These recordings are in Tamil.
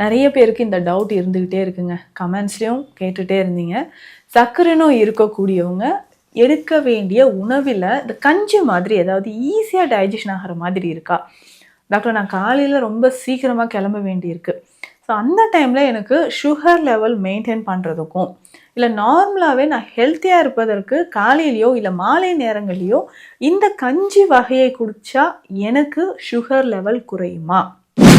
நிறைய பேருக்கு இந்த டவுட் இருந்துக்கிட்டே இருக்குங்க. கமெண்ட்ஸ்லயும் கேட்டுட்டே இருந்தீங்க. சர்க்கரை நோய் இருக்கக்கூடியவங்க எடுக்க வேண்டிய உணவில இந்த கஞ்சி மாதிரி ஏதாவது ஈஸியா டைஜஷன் ஆகுற மாதிரி இருக்கா? டாக்டர் நான் காலையில ரொம்ப சீக்கிரமா கிளம்ப வேண்டியிருக்கு. ஸோ அந்த டைம்ல எனக்கு சுகர் லெவல் மெயின்டெயின் பண்றதுக்கும், இல்ல நார்மலாவே நான் ஹெல்த்தியா இருப்பதற்கு காலையிலயோ, இல்ல மாலை நேரங்கள்லயோ இந்த கஞ்சி வகையை குடிச்சா எனக்கு சுகர் லெவல் குறையுமா?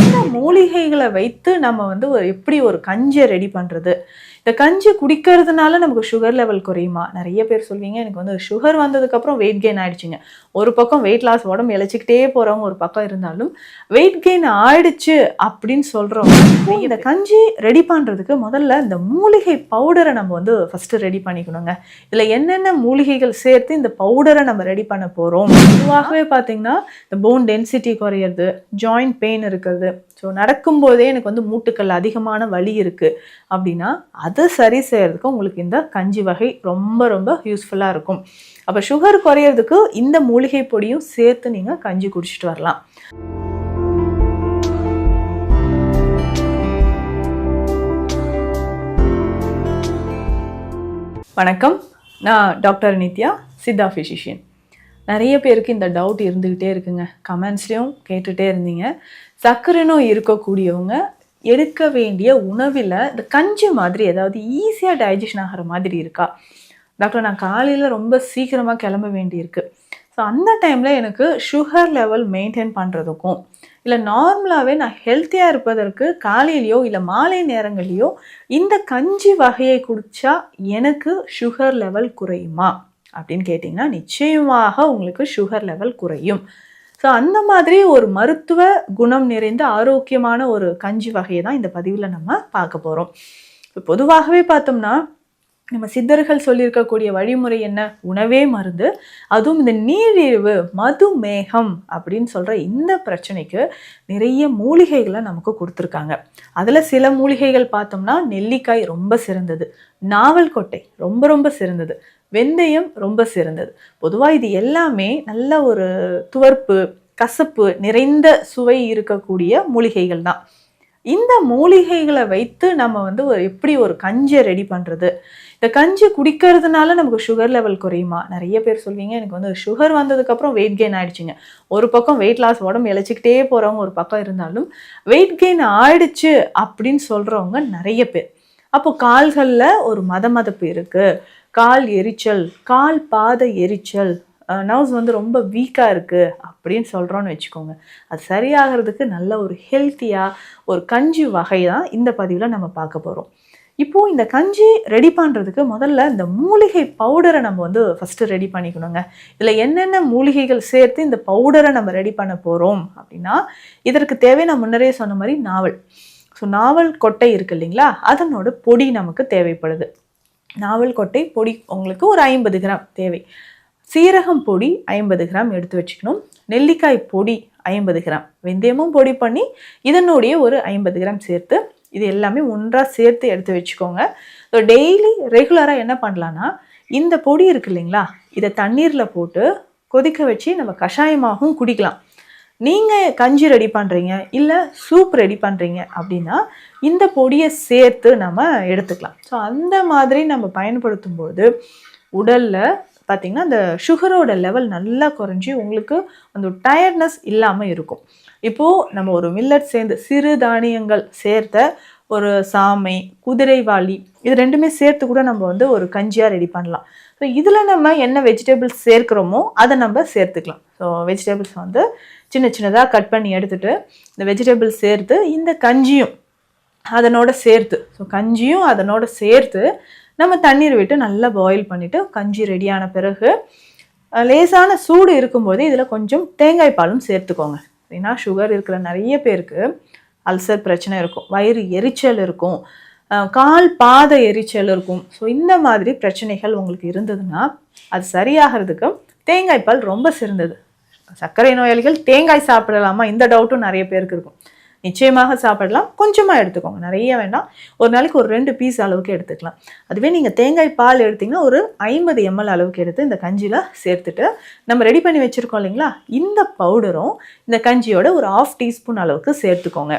இந்த மூலிகைகளை வைத்து நம்ம வந்து எப்படி ஒரு கஞ்சியை ரெடி பண்றது? இந்த கஞ்சி குடிக்கிறதுனால நமக்கு சுகர் லெவல் குறையுமா? நிறைய பேர் சொல்வீங்க எனக்கு வந்து சுகர் வந்ததுக்கு அப்புறம் வெயிட் கெயின் ஆயிடுச்சுங்க. ஒரு பக்கம் வெயிட் லாஸ் உடம்பு இழைச்சிக்கிட்டே போறவங்க ஒரு பக்கம் இருந்தாலும் வெயிட் கெயின் ஆயிடுச்சு அப்படின்னு சொல்றவங்க இந்த கஞ்சி ரெடி பண்றதுக்கு முதல்ல இந்த மூலிகை பவுடரை நம்ம வந்து ஃபர்ஸ்ட் ரெடி பண்ணிக்கணுங்க. இதுல என்னென்ன மூலிகைகள் சேர்த்து இந்த பவுடரை நம்ம ரெடி பண்ண போறோம்? பொதுவாகவே பார்த்தீங்கன்னா இந்த போன் டென்சிட்டி குறையிறது, ஜாயிண்ட் பெயின் இருக்கிறது, ஸோ நடக்கும்போதே எனக்கு வந்து மூட்டுக்கள் அதிகமான வலி இருக்குது அப்படின்னா அதை சரி செய்யறதுக்கு உங்களுக்கு இந்த கஞ்சி வகை ரொம்ப ரொம்ப யூஸ்ஃபுல்லாக இருக்கும். அப்போ சுகர் குறையிறதுக்கு இந்த மூலிகை பொடியும் சேர்த்து நீங்கள் கஞ்சி குடிச்சிட்டு வரலாம். வணக்கம், நான் டாக்டர் நித்யா, சித்தா ஃபிசிஷியன். நிறைய பேருக்கு இந்த டவுட் இருந்துக்கிட்டே இருக்குங்க. கமெண்ட்ஸ்லையும் கேட்டுகிட்டே இருந்தீங்க. சர்க்கரை நோய் இருக்கக்கூடியவங்க எடுக்க வேண்டிய உணவில் இந்த கஞ்சி மாதிரி ஏதாவது ஈஸியாக டைஜஷன் ஆகிற மாதிரி இருக்கா? டாக்டர் நான் காலையில் ரொம்ப சீக்கிரமாக கிளம்ப வேண்டியிருக்கு. ஸோ அந்த டைமில் எனக்கு சுகர் லெவல் மெயின்டைன் பண்ணுறதுக்கும், இல்லை நார்மலாகவே நான் ஹெல்த்தியாக இருப்பதற்கு காலையிலையோ இல்லை மாலை நேரங்கள்லையோ இந்த கஞ்சி வகையை குடித்தா எனக்கு சுகர் லெவல் குறையுமா அப்படின்னு கேட்டிங்கன்னா நிச்சயமாக உங்களுக்கு சுகர் லெவல் குறையும். ஸோ அந்த மாதிரி ஒரு மருத்துவ குணம் நிறைந்த ஆரோக்கியமான ஒரு கஞ்சி வகையை தான் இந்த பதிவில் நம்ம பார்க்க போகிறோம். பொதுவாகவே பார்த்தோம்னா நம்ம சித்தர்கள் சொல்லியிருக்கக்கூடிய வழிமுறை என்ன? உணவே மருந்து. அதுவும் இந்த நீரிழிவு, மதுமேகம் அப்படின்னு சொல்கிற இந்த பிரச்சனைக்கு நிறைய மூலிகைகளை நமக்கு கொடுத்துருக்காங்க. அதில் சில மூலிகைகள் பார்த்தோம்னா நெல்லிக்காய் ரொம்ப சிறந்தது, நாவல் கொட்டை ரொம்ப ரொம்ப சிறந்தது, வெந்தயம் ரொம்ப சிறந்தது. பொதுவாக இது எல்லாமே நல்ல ஒரு துவர்ப்பு, கசப்பு நிறைந்த சுவை இருக்கக்கூடிய மூலிகைகள் தான். இந்த மூலிகைகளை வைத்து நம்ம வந்து எப்படி ஒரு கஞ்சியை ரெடி பண்ணுறது? இந்த கஞ்சி குடிக்கிறதுனால நமக்கு சுகர் லெவல் குறையுமா? நிறைய பேர் சொல்வீங்க எனக்கு வந்து சுகர் வந்ததுக்கப்புறம் வெயிட் கெயின் ஆயிடுச்சுங்க. ஒரு பக்கம் வெயிட் லாஸ் உடம்பு இழைச்சிக்கிட்டே போகிறவங்க ஒரு பக்கம் இருந்தாலும் வெயிட் கெயின் ஆயிடுச்சு அப்படின்னு சொல்கிறவங்க நிறைய பேர். அப்போ கால்களில் ஒரு மதமதப்பு இருக்குது, கால் எரிச்சல், கால் பாத எரிச்சல், நர்வ்ஸ் வந்து ரொம்ப வீக்காக இருக்குது அப்படின்னு சொல்கிறோன்னு வச்சுக்கோங்க. அது சரியாகிறதுக்கு நல்ல ஒரு ஹெல்த்தியாக ஒரு கஞ்சி வகை தான் இந்த பதிவில் நம்ம பார்க்க போகிறோம். இப்போது இந்த கஞ்சி ரெடி பண்ணுறதுக்கு முதல்ல இந்த மூலிகை பவுடரை நம்ம வந்து ஃபஸ்ட்டு ரெடி பண்ணிக்கணுங்க. இதில் என்னென்ன மூலிகைகள் சேர்த்து இந்த பவுடரை நம்ம ரெடி பண்ண போகிறோம் அப்படின்னா இதற்கு தேவை நான் முன்னரே சொன்ன மாதிரி நாவல். ஸோ நாவல் கொட்டை இருக்குது இல்லைங்களா, அதனோட பொடி நமக்கு தேவைப்படுது. நாவல் கொட்டை பொடி உங்களுக்கு ஒரு 50 கிராம் தேவை. சீரகம் பொடி 50 கிராம் எடுத்து வச்சுக்கணும். நெல்லிக்காய் பொடி 50 கிராம், வெந்தயமும் பொடி பண்ணி இதனுடைய ஒரு 50 கிராம் சேர்த்து இது எல்லாமே ஒன்றாக சேர்த்து எடுத்து வச்சுக்கோங்க. ஸோ டெய்லி ரெகுலராக என்ன பண்ணலான்னா இந்த பொடி இருக்கு இல்லைங்களா, இதை தண்ணீரில் போட்டு கொதிக்க வச்சு நம்ம கஷாயமாகவும் குடிக்கலாம். நீங்கள் கஞ்சி ரெடி பண்ணுறீங்க இல்லை சூப் ரெடி பண்ணுறீங்க அப்படின்னா இந்த பொடியை சேர்த்து நம்ம எடுத்துக்கலாம். ஸோ அந்த மாதிரி நம்ம பயன்படுத்தும்போது உடலில் பார்த்திங்கன்னா அந்த சுகரோட லெவல் நல்லா குறைஞ்சி உங்களுக்கு அந்த டயர்ட்னஸ் இல்லாமல் இருக்கும். இப்போது நம்ம ஒரு மில்லட் சேர்ந்து சிறு தானியங்கள் சேர்த்த ஒரு சாமை, குதிரைவாளி இது ரெண்டுமே சேர்த்து கூட நம்ம வந்து ஒரு கஞ்சியாக ரெடி பண்ணலாம். ஸோ இதில் நம்ம என்ன வெஜிடபிள்ஸ் சேர்க்குறோமோ அதை நம்ம சேர்த்துக்கலாம். ஸோ வெஜிடபிள்ஸ் வந்து சின்ன சின்னதாக கட் பண்ணி எடுத்துகிட்டு இந்த வெஜிடபிள்ஸ் சேர்த்து இந்த கஞ்சியும் அதனோட சேர்த்து, ஸோ கஞ்சியும் அதனோட சேர்த்து நம்ம தண்ணீர் விட்டு நல்லா பாயில் பண்ணிவிட்டு கஞ்சி ரெடியான பிறகு லேசான சூடு இருக்கும்போது இதில் கொஞ்சம் தேங்காய் பாலும் சேர்த்துக்கோங்க. ஏன்னா சுகர் இருக்கிற நிறைய பேருக்கு அல்சர் பிரச்சனை இருக்கும், வயிறு எரிச்சல் இருக்கும், கால் பாத எரிச்சல் இருக்கும். ஸோ இந்த மாதிரி பிரச்சனைகள் உங்களுக்கு இருந்ததுன்னா அது சரியாகிறதுக்கு தேங்காய் பால் ரொம்ப சிறந்தது. சர்க்கரை நோயாளிகள் தேங்காய் சாப்பிடலாமா, இந்த டவுட்டும் நிறைய பேருக்கு இருக்கும். நிச்சயமாக சாப்பிடலாம், கொஞ்சமாக எடுத்துக்கோங்க, நிறைய வேண்டாம். ஒரு நாளைக்கு ஒரு 2 பீஸ் அளவுக்கு எடுத்துக்கலாம். அதுவே நீங்கள் தேங்காய் பால் எடுத்திங்கன்னா ஒரு 50 ml அளவுக்கு எடுத்து இந்த கஞ்சியில் சேர்த்துட்டு நம்ம ரெடி பண்ணி வச்சுருக்கோம் இல்லைங்களா, இந்த பவுடரும் இந்த கஞ்சியோட ஒரு 1/2 டீஸ்பூன் அளவுக்கு சேர்த்துக்கோங்க.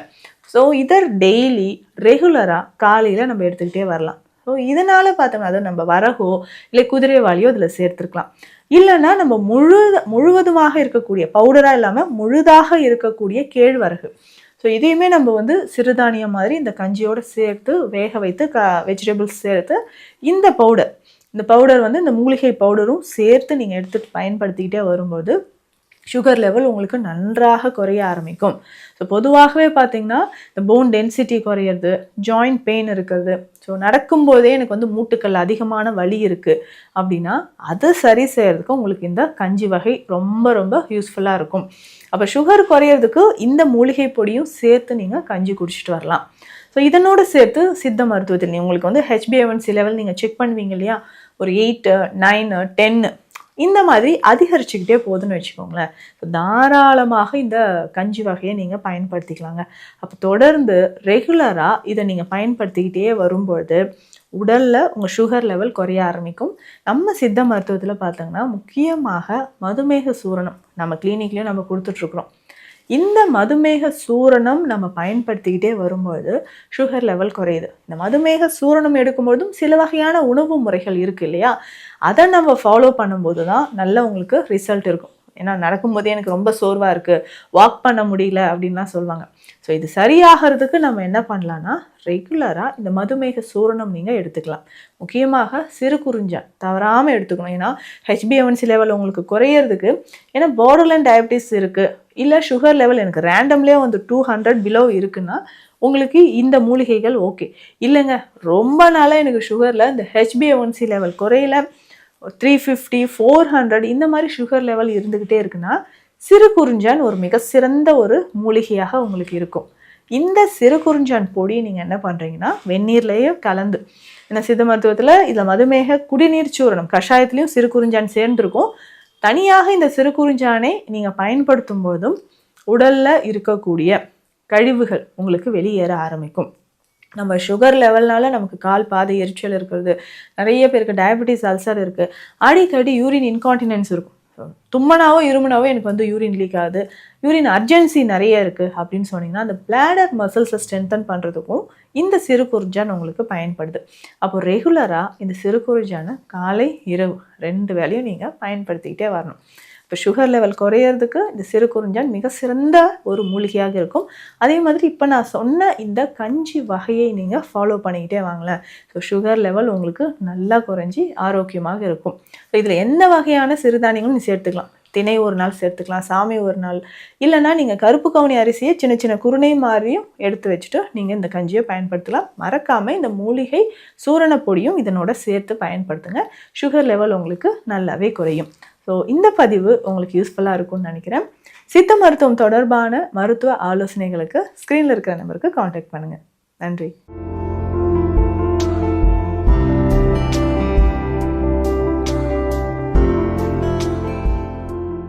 ஸோ இதை டெய்லி ரெகுலராக காலையில் நம்ம எடுத்துக்கிட்டே வரலாம். ஸோ இதனால் பார்த்தோம்னா அது நம்ம வரகோ இல்லை குதிரைவாளியோ இதில் சேர்த்துருக்கலாம். இல்லைன்னா நம்ம முழுவதுமாக இருக்கக்கூடிய பவுடராக இல்லாமல் முழுதாக இருக்கக்கூடிய கேழ்வரகு, ஸோ இதையுமே நம்ம வந்து சிறுதானியம் மாதிரி இந்த கஞ்சியோடு சேர்த்து வேக வைத்து வெஜிடபிள்ஸ் சேர்த்து இந்த பவுடர் வந்து இந்த மூலிகை பவுடரும் சேர்த்து நீங்கள் எடுத்துகிட்டு பயன்படுத்திக்கிட்டே வரும்போது சுகர் லெவல் உங்களுக்கு நன்றாக குறைய ஆரம்பிக்கும். ஸோ பொதுவாகவே பார்த்தீங்கன்னா இந்த போன் டென்சிட்டி குறையிறது, ஜாயிண்ட் பெயின் இருக்கிறது, ஸோ நடக்கும்போதே எனக்கு வந்து மூட்டுக்கள் அதிகமான வலி இருக்குது அப்படின்னா அதை சரி செய்கிறதுக்கு உங்களுக்கு இந்த கஞ்சி வகை ரொம்ப ரொம்ப யூஸ்ஃபுல்லாக இருக்கும். அப்போ சுகர் குறையிறதுக்கு இந்த மூலிகை பொடியும் சேர்த்து நீங்கள் கஞ்சி குடிச்சிட்டு வரலாம். ஸோ இதனோடு சேர்த்து சித்த மருத்துவத்தில் உங்களுக்கு வந்து HbA1c லெவல் நீங்கள் செக் பண்ணுவீங்க இல்லையா, ஒரு 8, 9, 10 இந்த மாதிரி அதிகரிச்சுக்கிட்டே போகுதுன்னு வச்சுக்கோங்களேன். ஸோ தாராளமாக இந்த கஞ்சி வகையை நீங்கள் பயன்படுத்திக்கலாங்க. அப்போ தொடர்ந்து ரெகுலராக இதை நீங்கள் பயன்படுத்திக்கிட்டே வரும்பொழுது உடலில் உங்கள் சுகர் லெவல் குறைய ஆரம்பிக்கும். நம்ம சித்த மருத்துவத்தில் பார்த்தோங்கன்னா முக்கியமாக மதுமேக சூரணம் நம்ம கிளினிக்லேயும் நம்ம கொடுத்துட்ருக்குறோம். இந்த மதுமேக சூரணம் நம்ம பயன்படுத்திக்கிட்டே வரும்போது சுகர் லெவல் குறையுது. இந்த மதுமேக சூரணம் எடுக்கும்போதும் சில வகையான உணவு முறைகள் இருக்குது இல்லையா, அதை நம்ம ஃபாலோ பண்ணும்போது தான் நல்ல உங்களுக்கு ரிசல்ட் இருக்கும். ஏன்னா நடக்கும்போதே எனக்கு ரொம்ப சோர்வாக இருக்குது, வாக் பண்ண முடியல அப்படின்லாம் சொல்லுவாங்க. ஸோ இது சரியாகிறதுக்கு நம்ம என்ன பண்ணலான்னா ரெகுலராக இந்த மதுமேக சூரணம் நீங்கள் எடுத்துக்கலாம். முக்கியமாக சிறு குறிஞ்சான் தவறாமல் எடுத்துக்கணும். ஏன்னா HbA1c லெவல் உங்களுக்கு குறையிறதுக்கு, ஏன்னா பார்டர்லைன் டயபிட்டிஸ் இருக்குது இல்லை சுகர் லெவல் எனக்கு ரேண்டம்லேயே வந்து 200 பிலோ இருக்குன்னா உங்களுக்கு இந்த மூலிகைகள் ஓகே. இல்லைங்க ரொம்ப நாளாக எனக்கு சுகரில் இந்த HbA1c லெவல் குறையில 350, 400 இந்த மாதிரி சுகர் லெவல் இருந்துக்கிட்டே இருக்குன்னா சிறு குறிஞ்சான் ஒரு மிக சிறந்த ஒரு மூலிகையாக உங்களுக்கு இருக்கும். இந்த சிறு குறிஞ்சான் பொடி நீங்கள் என்ன பண்ணுறீங்கன்னா வெந்நீர்லேயே கலந்து, ஏன்னா சித்த மருத்துவத்தில் இதில் மதுமேக குடிநீர் சூரணம் கஷாயத்துலேயும் சிறு குறிஞ்சான் சேர்ந்துருக்கும். தனியாக இந்த சிறு குறிஞ்சானை நீங்கள் பயன்படுத்தும் போதும் உடலில் இருக்கக்கூடிய கழிவுகள் உங்களுக்கு வெளியேற ஆரம்பிக்கும். நம்ம சுகர் லெவல்னால நமக்கு கால் பாதை எரிச்சல் இருக்கிறது, நிறைய பேருக்கு டயபெட்டிஸ் அல்சர் இருக்குது, அடிக்கடி யூரின் இன்கான்டினன்ஸ் இருக்கும். தும்மனாவோ இருமுனாவோ எனக்கு வந்து யூரின் லீக் ஆகுது, யூரின் அர்ஜென்சி நிறைய இருக்குது அப்படின்னு சொன்னீங்கன்னா அந்த பிளாடர் மசில்ஸை ஸ்ட்ரென்தன் பண்ணுறதுக்கும் இந்த சிறு குறிஞ்சான் உங்களுக்கு பயன்படுது. அப்போ ரெகுலராக இந்த சிறு குறிஞ்சானை காலை இரவு 2 வேளையும் நீங்கள் பயன்படுத்திக்கிட்டே வரணும். இப்போ சுகர் லெவல் குறையிறதுக்கு இந்த சிறு குறிஞ்சான் மிக சிறந்த ஒரு மூலிகையாக இருக்கும். அதே மாதிரி இப்போ நான் சொன்ன இந்த கஞ்சி வகையை நீங்கள் ஃபாலோ பண்ணிக்கிட்டே வாங்களேன். ஸோ சுகர் லெவல் உங்களுக்கு நல்லா குறைஞ்சி ஆரோக்கியமாக இருக்கும். ஸோ இதில் எந்த வகையான சிறுதானியங்களும் நீ சேர்த்துக்கலாம். திணை ஒரு நாள் சேர்த்துக்கலாம், சாமி ஒரு நாள், இல்லைனா நீங்கள் கருப்பு கவுனி அரிசியை சின்ன சின்ன குருணை மாதிரியும் எடுத்து வச்சுட்டு நீங்கள் இந்த கஞ்சியை பயன்படுத்தலாம். மறக்காமல் இந்த மூலிகை சூரண பொடியும் இதனோட சேர்த்து பயன்படுத்துங்க. சுகர் லெவல் உங்களுக்கு நல்லாவே குறையும். ஸோ இந்த பதிவு உங்களுக்கு யூஸ்ஃபுல்லாக இருக்கும்னு நினைக்கிறேன். சித்த மருத்துவம் தொடர்பான மருத்துவ ஆலோசனைகளுக்கு ஸ்க்ரீனில் இருக்கிற நம்பருக்கு காண்டாக்ட் பண்ணுங்கள். நன்றி.